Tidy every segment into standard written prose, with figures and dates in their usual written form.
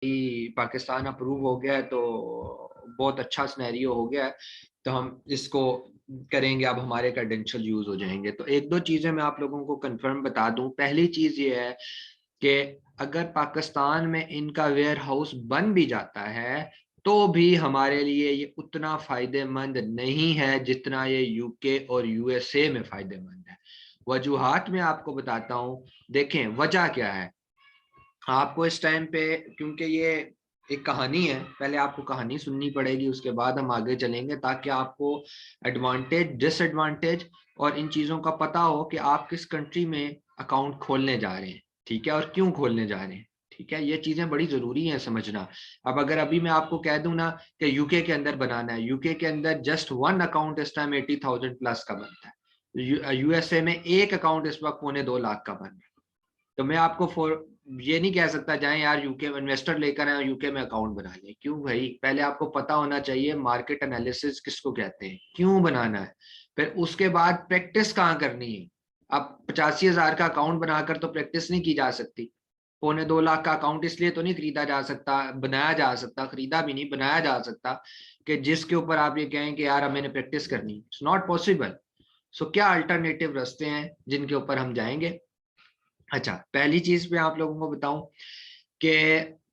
Pakistan approve हो गया है तो बहुत अच्छा सिनेरियो हो गया है, तो हम इसको करेंगे, अब हमारे क्रेडेंशियल यूज हो जाएंगे। तो एक दो चीजें मैं आप लोगों को कंफर्म बता दूं। पहली चीज ये है कि अगर पाकिस्तान में इनका वेयर हाउस बन भी जाता है तो भी हमारे लिए ये उतना फायदेमंद नहीं है जितना ये यूके और यूएसए में फायदेमंद है। वजूहात में आपको बताता हूं। देखें वजह क्या है। आपको इस टाइम पे, क्योंकि ये एक कहानी है, पहले आपको कहानी सुननी पड़ेगी, उसके बाद हम आगे चलेंगे, ताकि आपको एडवांटेज डिसएडवांटेज और इन चीज़ों का पता हो कि आप किस कंट्री में अकाउंट खोलने जा रहे हैं, ठीक है, और क्यों खोलने जा रहे हैं। ठीक है, ये चीज़ें बड़ी ज़रूरी हैं समझना। अब अगर अभी मैं आपको कह दूं ना कि यूके के अंदर बनाना है, यूके के अंदर जस्ट वन अकाउंट इस टाइम 80,000 प्लस का बनता है। यूएसए में एक अकाउंट इस वक्त 2.25 लाख का बन रहा है। तो मैं आपको ये नहीं कह सकता जाए यार यूके में इन्वेस्टर लेकर आए यूके में अकाउंट बना ले। क्यों भाई, पहले आपको पता होना चाहिए मार्केट एनालिसिस किसको कहते हैं, क्यों बनाना है, फिर उसके बाद प्रैक्टिस कहाँ करनी है। अब 85,000 का अकाउंट बनाकर तो प्रैक्टिस नहीं की जा सकती। 2.25 लाख का अकाउंट इसलिए तो नहीं खरीदा जा सकता, बनाया जा सकता, खरीदा भी नहीं बनाया जा सकता कि जिसके ऊपर आप ये कहें कि यार अब मैंने प्रैक्टिस करनी। It's not possible. सो क्या अल्टरनेटिव रास्ते हैं जिनके ऊपर हम जाएंगे। अच्छा, पहली चीज मैं आप लोगों को बताऊं कि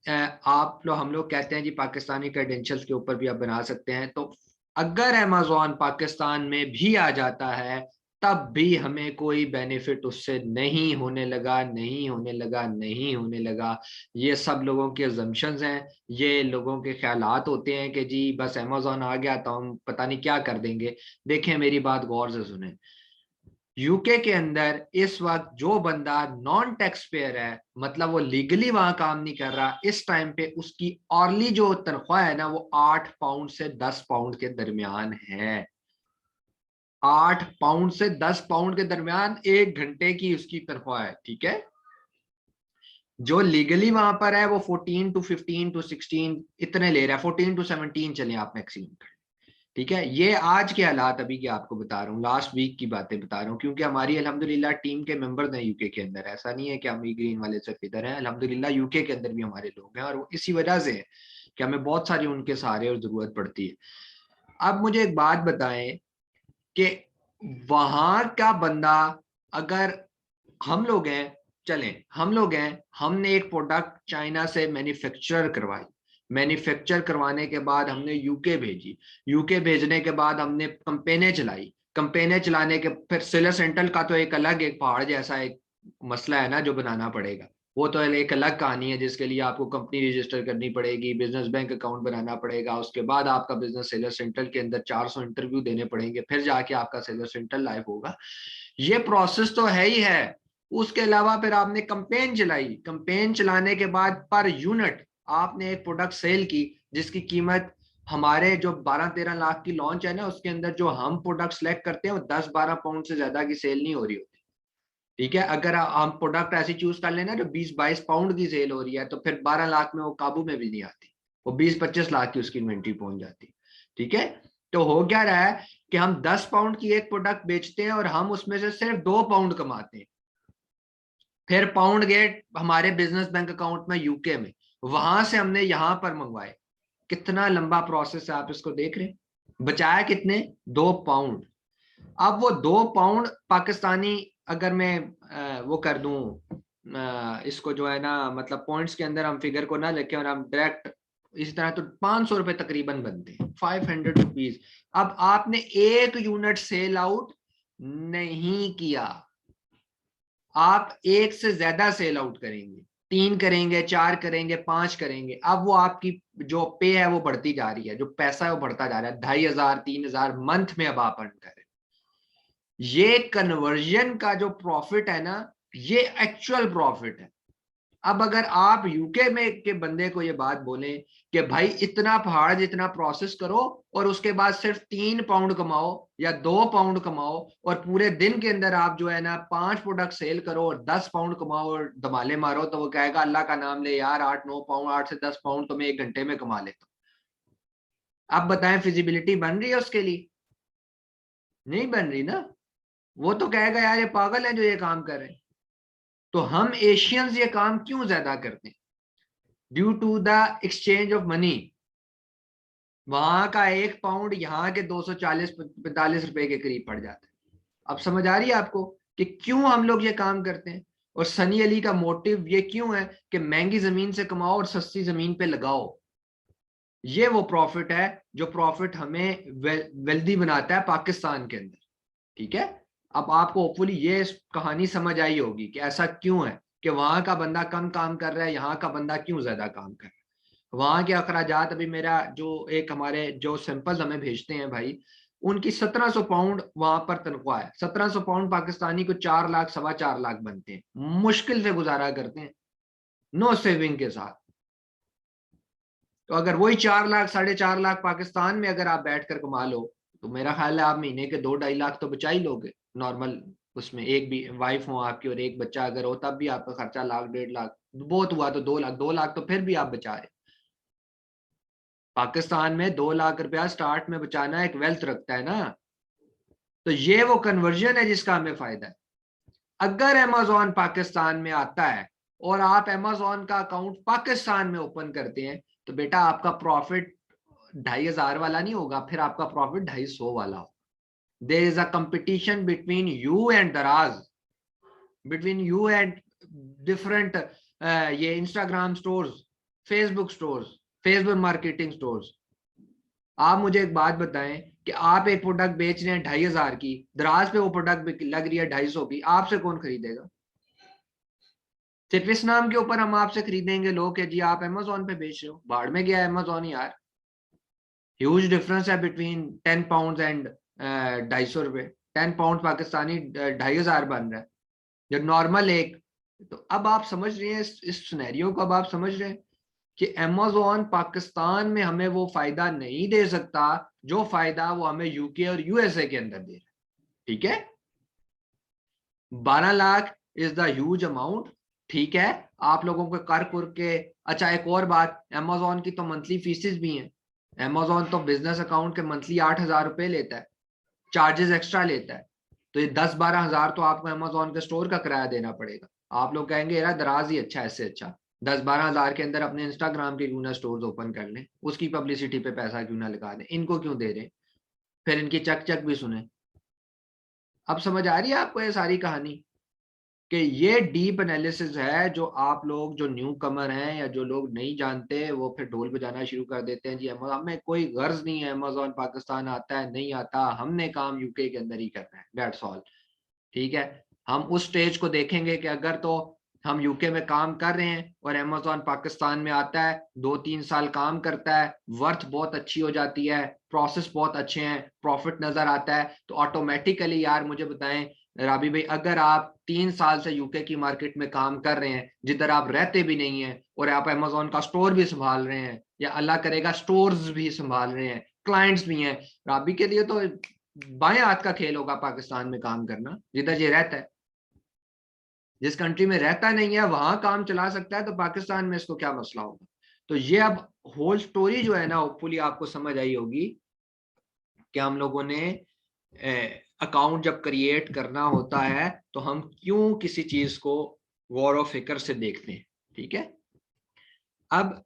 आप लोग, हम लोग कहते हैं जी पाकिस्तानी क्रेडेंशियल्स के ऊपर भी आप बना सकते हैं। तो अगर अमेजोन पाकिस्तान में भी आ जाता है तब भी हमें कोई बेनिफिट उससे नहीं होने लगा, नहीं होने लगा, नहीं होने लगा। ये सब लोगों के अजम्पशंस हैं, ये लोगों के ख्यालात होते हैं कि जी बस अमेजोन आ गया तो हम पता नहीं क्या कर देंगे। देखें मेरी बात गौर से सुने। यूके के अंदर इस वक्त जो बंदा नॉन टैक्स पेयर है, मतलब वो लीगली वहां काम नहीं कर रहा, इस टाइम पे उसकी औरली जो तनख्वाह है ना वो 8 पाउंड से 10 पाउंड के दरमियान है। 8 पाउंड से 10 पाउंड के दरमियान एक घंटे की उसकी तनख्वाह है, ठीक है। जो लीगली वहां पर है वो 14 to 15 to 16 इतने ले रहा है, 14 to 17 चले आप मैक्सिमम। ठीक है, ये आज के हालात अभी के आपको बता रहा हूँ, लास्ट वीक की बातें बता रहा हूँ, क्योंकि हमारी अल्हम्दुलिल्लाह टीम के मेंबर्स हैं यूके के अंदर। ऐसा नहीं है कि हम ही ग्रीन वाले सिर्फ इधर हैं, अल्हम्दुलिल्लाह यूके के अंदर भी हमारे लोग हैं, और वो इसी वजह से है कि हमें बहुत सारी उनके सहारे और जरूरत पड़ती है। अब मुझे एक बात बताएं कि वहां का बंदा, अगर हम लोग हैं, चलें हम लोग हैं, हमने एक प्रोडक्ट चाइना से मैन्युफैक्चर करवाई, मैन्युफैक्चर करवाने के बाद हमने यूके भेजी, यूके भेजने के बाद हमने कंपेनें चलाई, कंपेनें चलाने के फिर सेलर सेंट्रल का तो एक अलग एक पहाड़ जैसा एक मसला है ना जो बनाना पड़ेगा। वो तो एक अलग कहानी है जिसके लिए आपको कंपनी रजिस्टर करनी पड़ेगी, बिजनेस बैंक अकाउंट बनाना पड़ेगा, उसके बाद आपका बिजनेस सेलर सेंट्रल के अंदर 400 इंटरव्यू देने पड़ेंगे, फिर जाके आपका सेलर सेंट्रल लाइव होगा। ये प्रोसेस तो है ही है। उसके अलावा फिर आपने कंपेन चलाई, कंपेन चलाने के बाद पर यूनिट आपने एक प्रोडक्ट सेल की जिसकी कीमत, हमारे जो 12-13 लाख की लॉन्च है ना उसके अंदर जो हम प्रोडक्ट सेलेक्ट करते हैं वो 10-12 पाउंड से ज्यादा की सेल नहीं हो रही होती। ठीक है, अगर हम प्रोडक्ट ऐसी चूज कर लेना जो 20-22 पाउंड की सेल हो रही है तो फिर 12 लाख में वो काबू में भी नहीं आती, वो 20-25 लाख की उसकी इन्वेंट्री पहुंच जाती। ठीक है, तो हो क्या रहा है कि हम 10 पाउंड की एक प्रोडक्ट बेचते हैं और हम उसमें से सिर्फ 2 पाउंड कमाते हैं। फिर पाउंड गए हमारे बिजनेस बैंक अकाउंट में यूके में, वहां से हमने यहां पर मंगवाए। कितना लंबा प्रोसेस है, आप इसको देख रहे हैं। बचाया कितने, 2 पाउंड। अब वो 2 पाउंड पाकिस्तानी, अगर मैं वो कर दूं, इसको जो है ना मतलब पॉइंट्स के अंदर हम फिगर को ना लेके और हम डायरेक्ट इस तरह, तो 500 रुपए तकरीबन बनते हैं, 500 रुपीज। अब आपने एक यूनिट सेल आउट नहीं किया, आप एक से ज्यादा सेल आउट करेंगे, 3 करेंगे, 4 करेंगे, 5 करेंगे, अब वो आपकी जो पे है वो बढ़ती जा रही है, जो पैसा है वो बढ़ता जा रहा है, 2,500 3,000 मंथ में अब आप अर्न कर रहे हैं। ये कन्वर्जन का जो प्रॉफिट है ना, ये एक्चुअल प्रॉफिट है। अब अगर आप यूके में के बंदे को ये बात बोलें कि भाई इतना पहाड़ जितना प्रोसेस करो और उसके बाद सिर्फ 3 पाउंड कमाओ या 2 पाउंड कमाओ, और पूरे दिन के अंदर आप जो है ना 5 प्रोडक्ट सेल करो और 10 पाउंड कमाओ और धमाले मारो, तो वो कहेगा अल्लाह का नाम ले यार, 8-9 पाउंड, 8 से 10 पाउंड तो मैं एक घंटे में कमा लेता हूं। आप बताएं फिजिबिलिटी बन रही है उसके लिए, नहीं बन रही ना। वो तो कहेगा यार ये पागल है जो ये काम कर रहे हैं। तो हम एशियंस ये काम क्यों ज्यादा करते हैं। Due to the exchange of money. वहां का 1 पाउंड यहाँ के 240-45 रुपए के करीब पड़ जाता है। अब समझ आ रही है आपको कि क्यों हम लोग ये काम करते हैं, और सनी अली का मोटिव ये क्यों है कि महंगी जमीन से कमाओ और सस्ती जमीन पे लगाओ। ये वो प्रॉफिट है जो प्रॉफिट हमें वेल्दी बनाता है पाकिस्तान के अंदर। ठीक है, अब आपको होपफुली ये कहानी समझ आई होगी कि ऐसा क्यों है कि वहां का बंदा कम काम कर रहा है, यहाँ का बंदा क्यों ज्यादा काम कर रहा है। वहां के अखराजात, अभी मेरा जो एक हमारे जो सैंपल्स हमें भेजते हैं भाई, उनकी 1700 पाउंड वहां पर तनख्वाह है। 1700 पाउंड पाकिस्तानी को 4 लाख 4.25 लाख बनते हैं, मुश्किल से गुजारा करते हैं नो सेविंग के साथ। तो अगर वही 4 लाख 4.5 लाख पाकिस्तान में अगर आप बैठकर कमा लो, तो मेरा ख्याल है आप महीने के 2-2.5 लाख तो बचा ही लोगे नॉर्मल। उसमें एक भी वाइफ हो आपकी और एक बच्चा अगर हो, तब भी आपका खर्चा 1-1.5 लाख, बहुत हुआ तो 2 लाख। 2 लाख तो फिर भी आप बचा रहे। पाकिस्तान में 2 लाख रुपया स्टार्ट में बचाना एक वेल्थ रखता है ना। तो ये वो कन्वर्जन है जिसका हमें फायदा है। अगर अमेजोन पाकिस्तान में आता है और आप अमेजोन का अकाउंट पाकिस्तान में ओपन करते हैं, तो बेटा आपका प्रॉफिट 2,500 वाला नहीं होगा, फिर आपका प्रॉफिट 250 वाला हो। There is a competition between you and Daraz, between you and different ये Instagram stores, Facebook stores, Facebook marketing stores. आप मुझे एक बात बताएं कि आप एक प्रोडक्ट बेच रहे हैं 2,500 की, दराज पे वो प्रोडक्ट लग रही है 250 की, आपसे कौन खरीदेगा? सिर्फ इस नाम के ऊपर हम आपसे खरीदेंगे लोग कि जी आप अमेजोन पे बेच रहे हो। भाड़ में गया अमेजोन यार। ह्यूज डिफरेंस है बिटवीन 10 पाउंड एंड 250 रुपए। 10 पाउंड पाकिस्तानी 2,500 बन रहा है जो नॉर्मल एक। तो अब आप समझ रहे हैं इस सिनेरियो को, अब आप समझ रहे हैं कि अमेजोन पाकिस्तान में हमें वो फायदा नहीं दे सकता जो फायदा वो हमें यूके और यूएसए के अंदर दे रहा है। ठीक है, 12 lakh is the huge amount. ठीक है, आप लोगों को कर कुर के। अच्छा एक और बात, अमेजोन की तो मंथली फीसेस भी हैं। अमेजोन तो बिजनेस अकाउंट के मंथली 8,000 रुपए लेता है, चार्जेस एक्स्ट्रा लेता है। तो ये 10-12 हजार तो आपको अमेजोन के स्टोर का किराया देना पड़ेगा। आप लोग कहेंगे यार दराज ही अच्छा, ऐसे अच्छा 10-12 हजार के अंदर अपने इंस्टाग्राम के क्यों ना स्टोर ओपन कर लें, उसकी पब्लिसिटी पे पैसा क्यों ना लगा दें, इनको क्यों दे रहे, फिर इनकी चक चक भी सुने। अब समझ आ रही है आपको ये सारी कहानी कि ये डीप एनालिसिस है जो आप लोग जो न्यू कमर हैं या जो लोग नहीं जानते वो फिर ढोल बजाना शुरू कर देते हैं जी हमें कोई गर्ज नहीं है अमेजोन पाकिस्तान आता है नहीं आता, हमने काम यूके के अंदर ही करना है, दैट्स ऑल। ठीक है, हम उस स्टेज को देखेंगे कि अगर तो हम यूके में काम कर रहे हैं और अमेजोन पाकिस्तान में आता है, 2-3 साल काम करता है, वर्थ बहुत अच्छी हो जाती है, प्रोसेस बहुत अच्छे हैं, प्रॉफिट नजर आता है, तो ऑटोमेटिकली यार मुझे बताएं राबी भाई, अगर आप 3 साल से यूके की मार्केट में काम कर रहे हैं जिधर आप रहते भी नहीं है और आप अमेजोन का स्टोर भी संभाल रहे हैं या अल्लाह करेगा स्टोर्स भी संभाल रहे हैं, क्लाइंट्स भी हैं, राबी के लिए तो बाएं हाथ का खेल होगा पाकिस्तान में काम करना जिधर ये रहता है। जिस कंट्री में रहता नहीं है वहां काम चला सकता है, तो पाकिस्तान में इसको क्या मसला होगा। तो ये अब होल स्टोरी जो है ना, होपफुली आपको समझ आई होगी कि हम लोगों ने अकाउंट जब क्रिएट करना होता है तो हम क्यों किसी चीज को गौर व फिक्र से देखते हैं। ठीक है, अब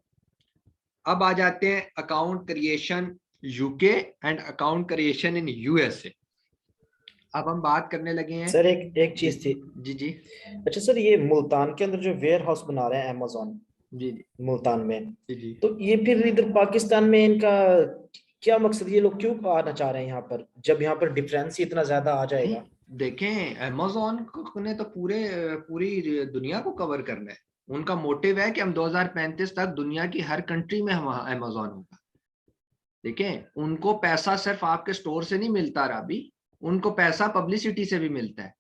आ जाते हैं account creation UK and account creation in USA. अब हम बात करने लगे हैं। सर एक एक चीज थी। जी जी अच्छा सर, ये मुल्तान के अंदर जो वेयर हाउस बना रहे हैं अमेजोन जी जी मुल्तान में, जी जी तो ये फिर इधर पाकिस्तान में इनका क्या मकसद, ये लोग क्यों आना चाह रहे हैं यहाँ पर जब यहाँ पर डिफरेंस ही इतना ज्यादा आ नहीं, जाएगा। देखें अमेजोन ने तो पूरी दुनिया को कवर करना है। उनका मोटिव है कि हम 2035 तक दुनिया की हर कंट्री में हम अमेजोन होगा। देखें उनको पैसा सिर्फ आपके स्टोर से नहीं मिलता राबी, उनको पैसा पब्लिसिटी से भी मिलता है,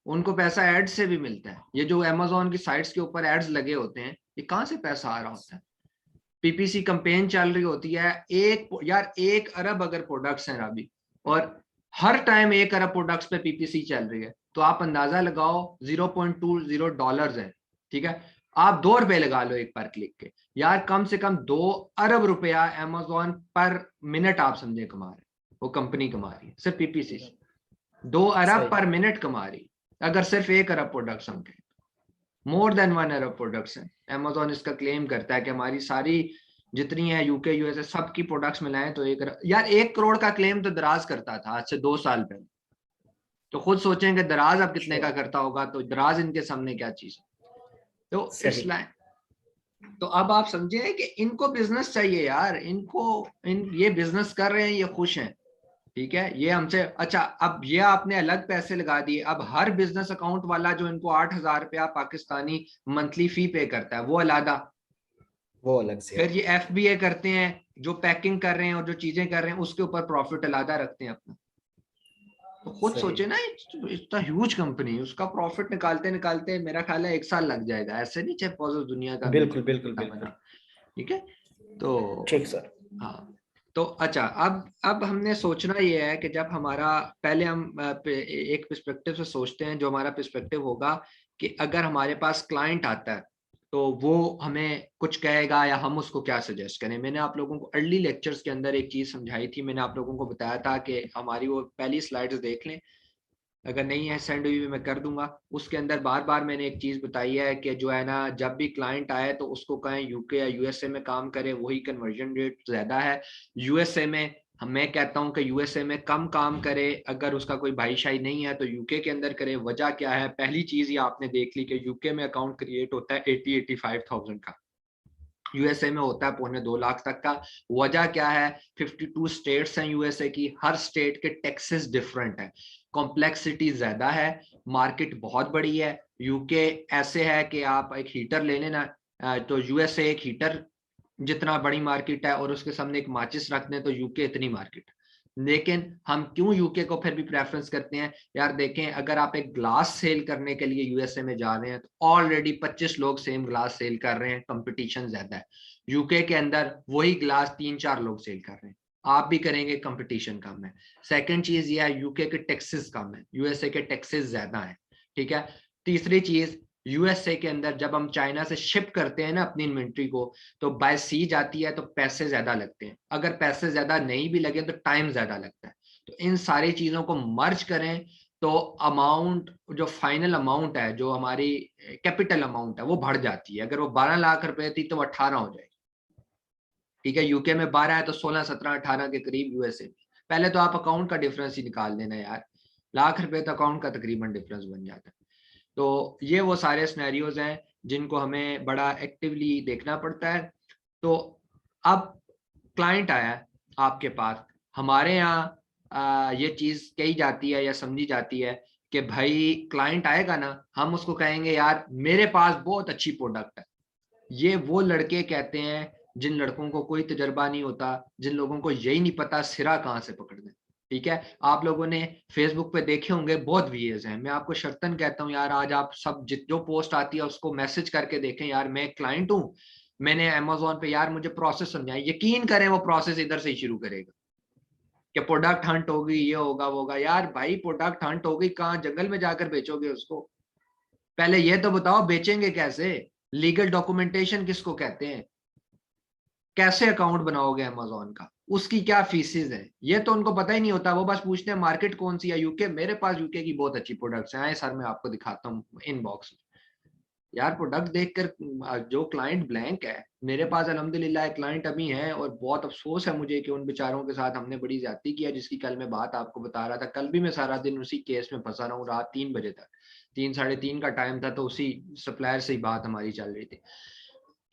उनको पैसा एड्स से भी मिलता है। ये जो अमेजोन की साइट्स के ऊपर एड्स लगे होते हैं, ये कहाँ से पैसा आ रहा होता है? पीपीसी कैंपेन चल रही होती है। यार 1 अरब अगर प्रोडक्ट्स हैं राबी, और हर टाइम 1 अरब प्रोडक्ट्स पे पीपीसी चल रही है, तो आप अंदाजा लगाओ $0.20 है। ठीक है, आप 2 रुपए लगा लो एक पर क्लिक के, यार कम से कम 2 अरब रुपया अमेजोन पर मिनट आप समझे कमा रहे, वो कंपनी कमा रही है सिर्फ पीपीसी से। 2 अरब सही। पर मिनट कमा रही, अगर सिर्फ 1 अरब प्रोडक्ट्स हम कहें। मोर देन 1 अरब प्रोडक्ट्स हैं। अमेजोन इसका क्लेम करता है कि हमारी सारी जितनी है यूके यूएसए सबकी प्रोडक्ट्स मिलाएं तो यार 1 करोड़ का क्लेम तो दराज करता था आज से 2 साल पहले। तो खुद सोचेंगे दराज अब कितने का करता होगा, तो दराज इनके सामने क्या चीज है। तो इट्स सही। लाइक, तो अब आप समझे कि इनको बिजनेस चाहिए यार, ये बिजनेस कर रहे हैं, ये खुश हैं, ठीक है। ये हमसे अच्छा, अब ये आपने अलग पैसे लगा दिए। अब हर बिजनेस अकाउंट वाला जो इनको 8,000 रुपया पाकिस्तानी मंथली फी पे करता है वो अलग। वो अलग से फिर है। ये FBA करते हैं, जो पैकिंग कर रहे हैं और जो चीजें कर रहे हैं उसके ऊपर प्रॉफिट अलग रखते हैं अपना। तो खुद सही। सोचे ना, इतना ह्यूज कंपनी, उसका प्रॉफिट निकालते निकालते मेरा ख्याल है 1 साल लग जाएगा। ऐसे नहीं चाहे पॉजिटिव दुनिया का बिल्कुल म्यूचुअल बिल्कुल बना, बिल्कुल। ठीक है। तो ठीक सर। हाँ, तो अच्छा, अब हमने सोचना ये है कि जब हमारा, पहले हम एक पर्सपेक्टिव से सोचते हैं। जो हमारा पर्सपेक्टिव होगा कि अगर हमारे पास क्लाइंट आता है तो वो हमें कुछ कहेगा या हम उसको क्या सजेस्ट करें। मैंने आप लोगों को अर्ली लेक्चर्स के अंदर एक चीज समझाई थी। मैंने आप लोगों को बताया था कि हमारी वो पहली स्लाइड्स देख लें, अगर नहीं है सेंड हुई मैं कर दूंगा। उसके अंदर बार बार मैंने एक चीज बताई है कि जो है ना, जब भी क्लाइंट आए तो उसको कहें यूके या यूएसए में काम करे, वही कन्वर्जन रेट ज्यादा है। यूएसए में मैं कहता हूं कि यूएसए में कम काम करे, अगर उसका कोई भाईशाई नहीं है तो यूके के अंदर करे। वजह क्या है? पहली चीज ये आपने देख ली कि यूके में अकाउंट क्रिएट होता है 80-85,000 का, यूएसए में होता है 2.25 लाख तक का। वजह क्या है? 52 स्टेट्स हैं यूएसए की, हर स्टेट के टैक्सेस डिफरेंट है, कॉम्प्लेक्सिटी ज्यादा है, मार्केट बहुत बड़ी है। यूके ऐसे है कि आप एक हीटर ले लेना, तो यूएसए एक हीटर जितना बड़ी मार्केट है, और उसके सामने एक माचिस रख दें तो यूके इतनी मार्केट। लेकिन हम क्यों यूके को फिर भी प्रेफरेंस करते हैं? यार देखें, अगर आप एक ग्लास सेल करने के लिए यूएसए में जा रहे हैं तो ऑलरेडी 25 लोग सेम ग्लास सेल कर रहे हैं, कंपटीशन ज्यादा है। यूके के अंदर वही ग्लास 3-4 लोग सेल कर रहे हैं, आप भी करेंगे, कंपटीशन कम है। सेकंड चीज ये है, यूके के टैक्सेस कम है, यूएसए के टैक्सेस ज्यादा है, ठीक है। तीसरी चीज, यूएसए के अंदर जब हम चाइना से शिप करते हैं ना अपनी इन्वेंट्री को, तो बाय सी जाती है तो पैसे ज्यादा लगते हैं। अगर पैसे ज्यादा नहीं भी लगे तो टाइम ज्यादा लगता है। तो इन सारी चीजों को मर्ज करें तो अमाउंट, जो फाइनल अमाउंट है, जो हमारी कैपिटल अमाउंट है, वो बढ़ जाती है। अगर वो 12 लाख रुपए थी तो 18 हो जाएगी, ठीक है। यूके में 12 है तो 16, 17, 18 के करीब यूएसए में। पहले तो आप अकाउंट का डिफरेंस ही निकाल लेना यार, लाख रुपए तो अकाउंट का तकरीबन डिफरेंस बन जाता है। तो ये वो सारे सिनेरियोज हैं जिनको हमें बड़ा एक्टिवली देखना पड़ता है। तो अब क्लाइंट आया है आपके पास, हमारे यहाँ ये चीज कही जाती है या समझी जाती है कि भाई क्लाइंट आएगा ना, हम उसको कहेंगे यार मेरे पास बहुत अच्छी प्रोडक्ट है। ये वो लड़के कहते हैं जिन लड़कों को कोई तजर्बा नहीं होता, जिन लोगों को यही नहीं पता सिरा कहाँ से पकड़ना है, ठीक है। आप लोगों ने फेसबुक पे देखे होंगे, बहुत व्यूअर्स हैं। मैं आपको शर्तन कहता हूँ यार, आज आप सब जो पोस्ट आती है उसको मैसेज करके देखें यार, मैं क्लाइंट हूँ, मैंने अमेजोन पे, यार मुझे प्रोसेस समझाएं। यकीन करें वो प्रोसेस इधर से ही शुरू करेगा कि प्रोडक्ट हंट होगी, ये होगा वो होगा। यार भाई प्रोडक्ट हंट होगी कहाँ? जंगल में जाकर बेचोगे उसको? पहले ये तो बताओ बेचेंगे कैसे? लीगल डॉक्यूमेंटेशन किसको कहते हैं? कैसे अकाउंट बनाओगे अमेजोन का? उसकी क्या फीसेज है? ये तो उनको पता ही नहीं होता। वो बस पूछते हैं मार्केट कौन सी है, यूके। मेरे पास यूके की बहुत अच्छी प्रोडक्ट्स हैं, आए सर मैं आपको दिखाता हूँ इनबॉक्स में। यार प्रोडक्ट देखकर जो क्लाइंट ब्लैंक है। मेरे पास अल्हम्दुलिल्लाह क्लाइंट अभी हैं, और बहुत अफसोस है मुझे कि उन बेचारों के साथ हमने बड़ी ज्यादती की है, जिसकी कल मैं बात आपको बता रहा था। कल भी मैं सारा दिन उसी केस में फंसा रहा हूँ, रात 3 बजे तक, 3 साढ़े 3 का टाइम था, तो उसी सप्लायर से ही बात हमारी चल रही थी।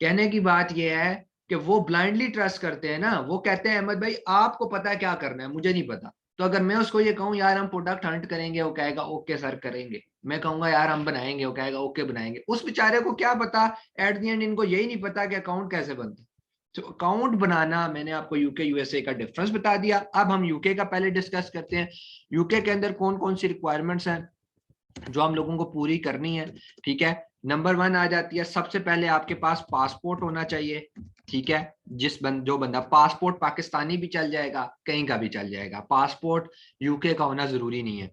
कहने की बात यह है कि वो ब्लाइंडली ट्रस्ट करते हैं ना। वो कहते हैं अहमद भाई आपको पता है क्या करना है, मुझे नहीं पता। तो अगर मैं उसको ये कहूँ यार हम प्रोडक्ट हंट करेंगे, वो कहेगा ओके सर करेंगे। मैं कहूंगा यार हम बनाएंगे, वो कहेगा ओके बनाएंगे। उस बेचारे को क्या पता, एट द एंड इनको यही नहीं पता कि अकाउंट कैसे बनता है। तो अकाउंट बनाना, मैंने आपको यूके यूएसए का डिफरेंस बता दिया। अब हम यूके का पहले डिस्कस करते हैं। यूके के अंदर कौन कौन सी रिक्वायरमेंट्स हैं जो हम लोगों को पूरी करनी है, ठीक है। नंबर 1 आ जाती है, सबसे पहले आपके पास पासपोर्ट होना चाहिए, ठीक है। जो बंदा, पासपोर्ट पाकिस्तानी भी चल जाएगा, कहीं का भी चल जाएगा, पासपोर्ट यूके का होना जरूरी नहीं है।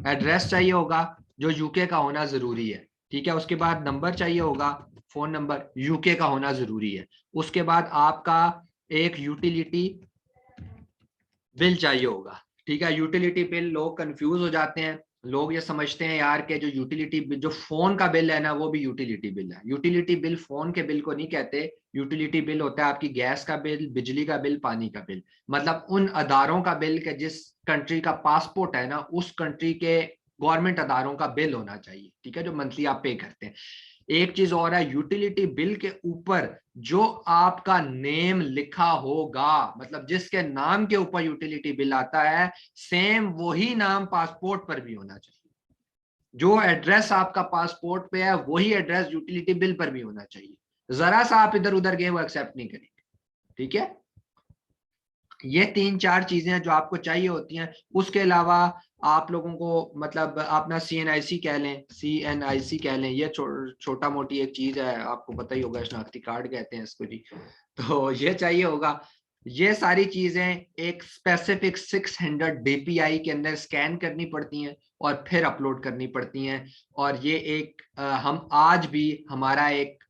एड्रेस चाहिए होगा जो यूके का होना जरूरी है, ठीक है। उसके बाद नंबर चाहिए होगा, फोन नंबर यूके का होना जरूरी है। उसके बाद आपका एक यूटिलिटी बिल चाहिए होगा, ठीक है। यूटिलिटी बिल लोग कंफ्यूज हो जाते हैं, लोग ये समझते हैं यार कि जो यूटिलिटी बिल, जो फोन का बिल है ना, वो भी यूटिलिटी बिल है। यूटिलिटी बिल फोन के बिल को नहीं कहते। यूटिलिटी बिल होता है आपकी गैस का बिल, बिजली का बिल, पानी का बिल, मतलब उन अदारों का बिल के जिस कंट्री का पासपोर्ट है ना, उस कंट्री के गवर्नमेंट अदारों का बिल होना चाहिए, ठीक है, जो मंथली आप पे करते हैं। एक चीज और है, यूटिलिटी बिल के ऊपर जो आपका नेम लिखा होगा, मतलब जिसके नाम के ऊपर यूटिलिटी बिल आता है, सेम वही नाम पासपोर्ट पर भी होना चाहिए। जो एड्रेस आपका पासपोर्ट पे है वही एड्रेस यूटिलिटी बिल पर भी होना चाहिए। जरा सा आप इधर उधर गए वो एक्सेप्ट नहीं करेंगे, ठीक है। ये 3-4 चीजें जो आपको चाहिए होती हैं। उसके अलावा आप लोगों को मतलब अपना CNIC कह लें, CNIC कह लें, ये छोटा मोटी एक चीज है, आपको पता ही होगा, शनाख्ती कार्ड कहते हैं इसको जी। तो ये चाहिए होगा। ये सारी चीजें एक स्पेसिफिक 600 DPI के अंदर स्कैन करनी पड़ती हैं और फिर अपलोड करनी पड़ती हैं। और ये एक हम आज भी हमारा एक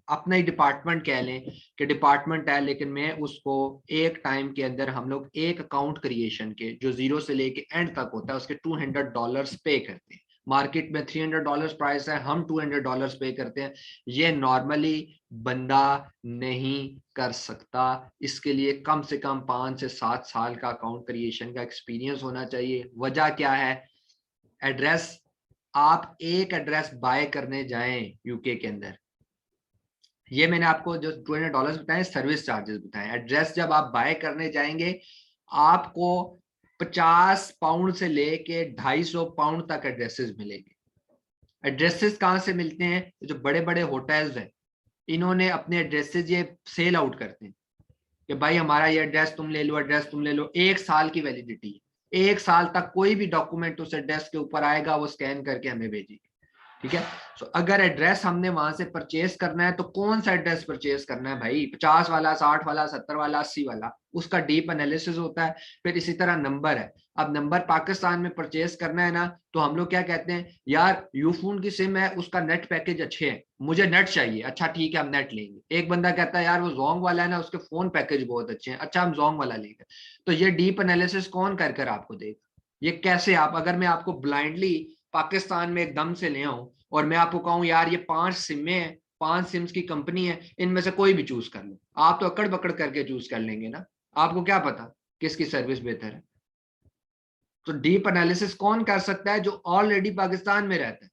अपना ही डिपार्टमेंट कह लें कि डिपार्टमेंट है, लेकिन मैं उसको एक टाइम के अंदर हम लोग एक अकाउंट क्रिएशन के जो 0 से लेके एंड तक होता है उसके $200 पे करते हैं। मार्केट में $300 प्राइस है, हम $200 पे करते हैं। ये नॉर्मली बंदा नहीं कर सकता। इसके लिए कम से कम 5 से 7 साल का अकाउंट क्रिएशन का एक्सपीरियंस होना चाहिए। वजह क्या है? एड्रेस, आप एक एड्रेस बाय करने जाएं यूके के अंदर, ये मैंने आपको जो $200 बताए सर्विस चार्जेस बताए। एड्रेस जब आप बाय करने जाएंगे आपको 50 पाउंड से लेके 250 पाउंड तक एड्रेसेस मिलेंगे। एड्रेसेस कहाँ से मिलते हैं? जो बड़े बड़े होटल्स हैं, इन्होंने अपने एड्रेसेस ये सेल आउट करते हैं कि भाई हमारा ये एड्रेस तुम ले लो, एड्रेस तुम ले लो। 1 साल की वैलिडिटी, 1 साल तक कोई भी डॉक्यूमेंट उस एड्रेस के ऊपर आएगा वो स्कैन करके हमें भेजेगी, ठीक है। तो अगर एड्रेस हमने वहां से परचेस करना है तो कौन सा एड्रेस परचेस करना है भाई? 50 वाला, 60 वाला, 70 वाला, 80 वाला? उसका डीप एनालिसिस होता है। फिर इसी तरह नंबर है। अब नंबर पाकिस्तान में परचेस करना है ना, तो हम लोग क्या कहते हैं, यार यूफोन की सिम है, उसका नेट पैकेज अच्छे है, मुझे नेट चाहिए। अच्छा ठीक है, हम नेट लेंगे। एक बंदा कहता है यार वो जोंग वाला है ना, उसके फोन पैकेज बहुत अच्छे हैं, अच्छा हम जोंग वाला लेंगे। तो ये डीप एनालिसिस कौन कर कर आपको देगा? ये कैसे आप, अगर मैं आपको ब्लाइंडली पाकिस्तान में एकदम से ले आऊं और मैं आपको कहूं यार ये 5 सिमें हैं, 5 सिम्स की कंपनी है, इनमें से कोई भी चूज कर लो, आप तो अकड़ बकड़ करके चूज कर लेंगे ना। आपको क्या पता किसकी सर्विस बेहतर है? तो डीप एनालिसिस कौन कर सकता है? जो ऑलरेडी पाकिस्तान में रहता है,